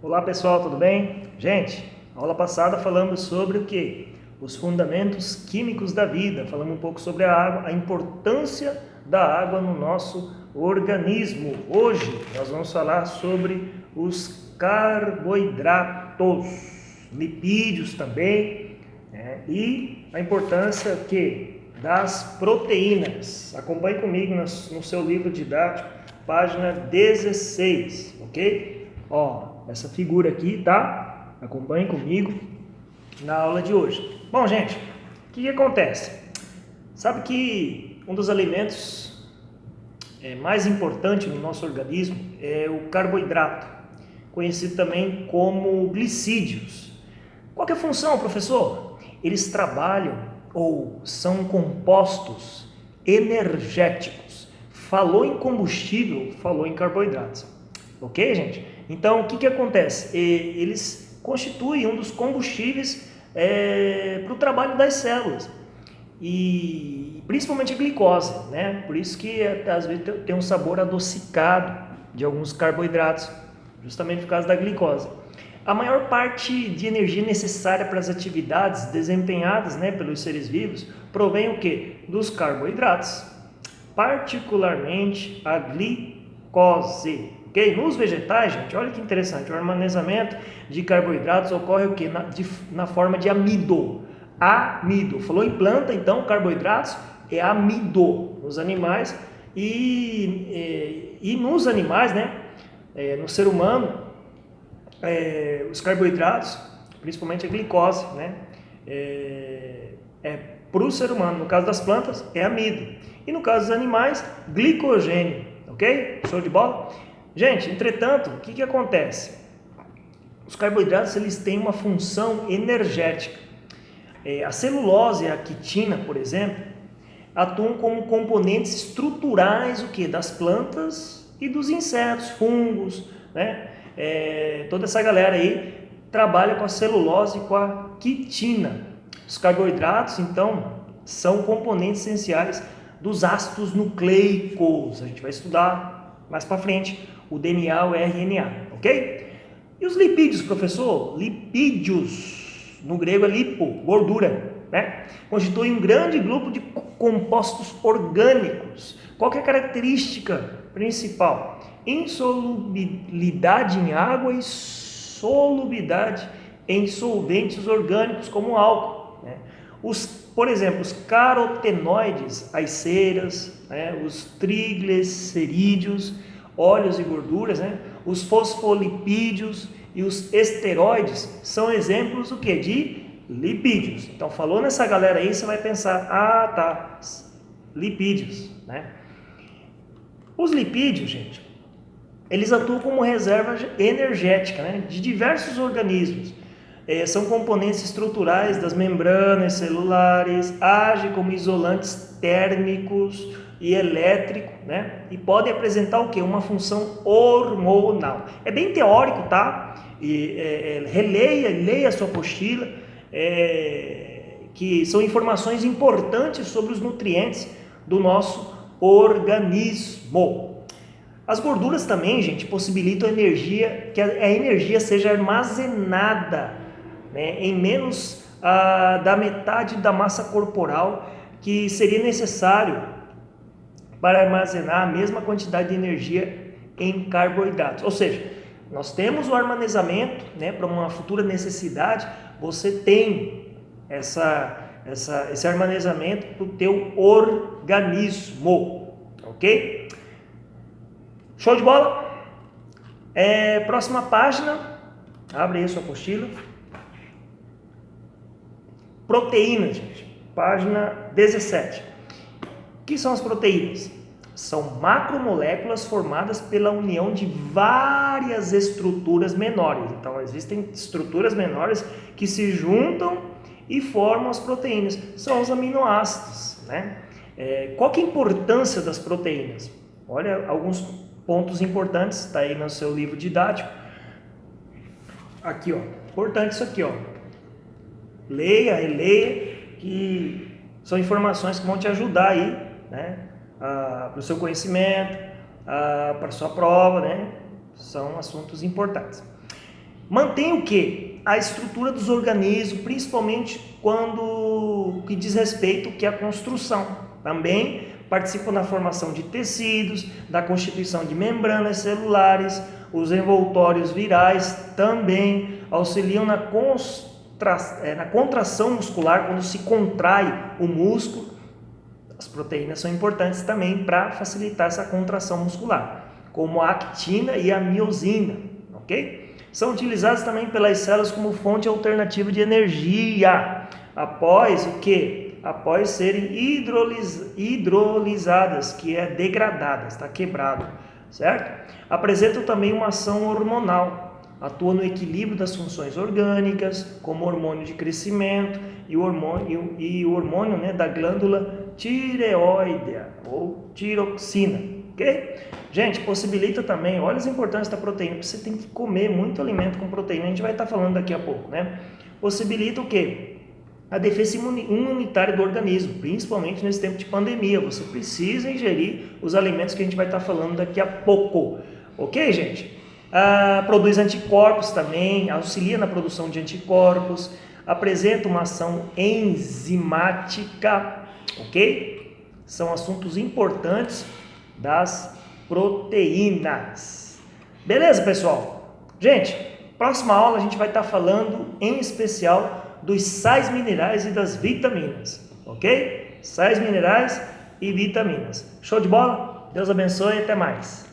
Olá pessoal, tudo bem? Gente, na aula passada falamos sobre o que? Os fundamentos químicos da vida. Falamos um pouco sobre a água, a importância da água no nosso organismo. Hoje nós vamos falar sobre os carboidratos, lipídios também, e a importância das proteínas. Acompanhe comigo no seu livro didático, página 16, ok? Essa figura aqui, tá? Acompanhe comigo na aula de hoje. Bom, gente, o que acontece? Sabe que um dos alimentos mais importantes no nosso organismo é o carboidrato, conhecido também como glicídios. Qual que é a função, professor? Eles trabalham ou são compostos energéticos. Falou em combustível, falou em carboidratos. Ok, gente? Então, o que acontece? Eles constituem um dos combustíveis para o trabalho das células. E principalmente a glicose, né? Por isso que às vezes tem um sabor adocicado de alguns carboidratos, justamente por causa da glicose. A maior parte de energia necessária para as atividades desempenhadas, né, pelos seres vivos provém o quê? Dos carboidratos, particularmente a glicose. Okay? Nos vegetais, gente, olha que interessante, o armazenamento de carboidratos ocorre o quê? Na forma de amido. Amido. Falou em planta, então, carboidratos é amido nos animais e nos animais, né? No ser humano, os carboidratos, principalmente a glicose, né? Para o ser humano, no caso das plantas, é amido. E no caso dos animais, glicogênio. Ok? Show de bola? Gente, entretanto, o que acontece? Os carboidratos eles têm uma função energética. A celulose e a quitina, por exemplo, atuam como componentes estruturais das plantas e dos insetos, fungos, né? Toda essa galera aí trabalha com a celulose e com a quitina. Os carboidratos, então, são componentes essenciais dos ácidos nucleicos. A gente vai estudar mais para frente o DNA, o RNA, ok? E os lipídios, professor? Lipídios, no grego é lipo, gordura, né? Constituem um grande grupo de compostos orgânicos. Qual que é a característica principal? Insolubilidade em água e solubilidade em solventes orgânicos como álcool, né? Por exemplo, os carotenoides, as ceras, né? Os triglicerídeos, óleos e gorduras, né? Os fosfolipídios e os esteroides são exemplos do que? De lipídios. Então, falou nessa galera aí, você vai pensar, lipídios, né? Os lipídios, gente, eles atuam como reserva energética, né, de diversos organismos. São componentes estruturais das membranas celulares, agem como isolantes térmicos e elétricos, né, e podem apresentar o quê? Uma função hormonal. É bem teórico, tá? Leia a sua apostila, que são informações importantes sobre os nutrientes do nosso organismo. As gorduras também, gente, possibilitam que a energia seja armazenada, né, em menos da metade da massa corporal que seria necessário para armazenar a mesma quantidade de energia em carboidratos. Ou seja, nós temos o armazenamento, né, para uma futura necessidade, você tem esse armazenamento para o teu organismo, ok? Show de bola? Próxima página, abre aí a sua apostila. Proteínas, gente, página 17. O que são as proteínas? São macromoléculas formadas pela união de várias estruturas menores. Então, existem estruturas menores que se juntam e formam as proteínas. São os aminoácidos, né? Qual que é a importância das proteínas? Olha alguns pontos importantes, está aí no seu livro didático. Aqui, importante isso aqui, leia, releia, que são informações que vão te ajudar aí, né, para o seu conhecimento, para a sua prova, né, são assuntos importantes. Mantém o quê? A estrutura dos organismos, principalmente quando que diz respeito que a construção. Também participam na formação de tecidos, da constituição de membranas celulares, os envoltórios virais também auxiliam na contração muscular, quando se contrai o músculo. As proteínas são importantes também para facilitar essa contração muscular, como a actina e a miosina, ok? São utilizadas também pelas células como fonte alternativa de energia, após o quê? Após serem hidrolisadas, que é degradadas, está quebrado, certo? Apresentam também uma ação hormonal, atua no equilíbrio das funções orgânicas, como hormônio de crescimento e o hormônio, né, da glândula tireoidea ou tiroxina, ok? Gente, possibilita também, olha as importâncias da proteína, você tem que comer muito alimento com proteína, a gente vai estar falando daqui a pouco, né? Possibilita o quê? A defesa imunitária do organismo, principalmente nesse tempo de pandemia. Você precisa ingerir os alimentos que a gente vai estar falando daqui a pouco, ok, gente? Produz anticorpos também, auxilia na produção de anticorpos, apresenta uma ação enzimática, ok? São assuntos importantes das proteínas. Beleza, pessoal? Gente, próxima aula a gente vai estar falando em especial dos sais minerais e das vitaminas, ok? Sais minerais e vitaminas. Show de bola? Deus abençoe e até mais.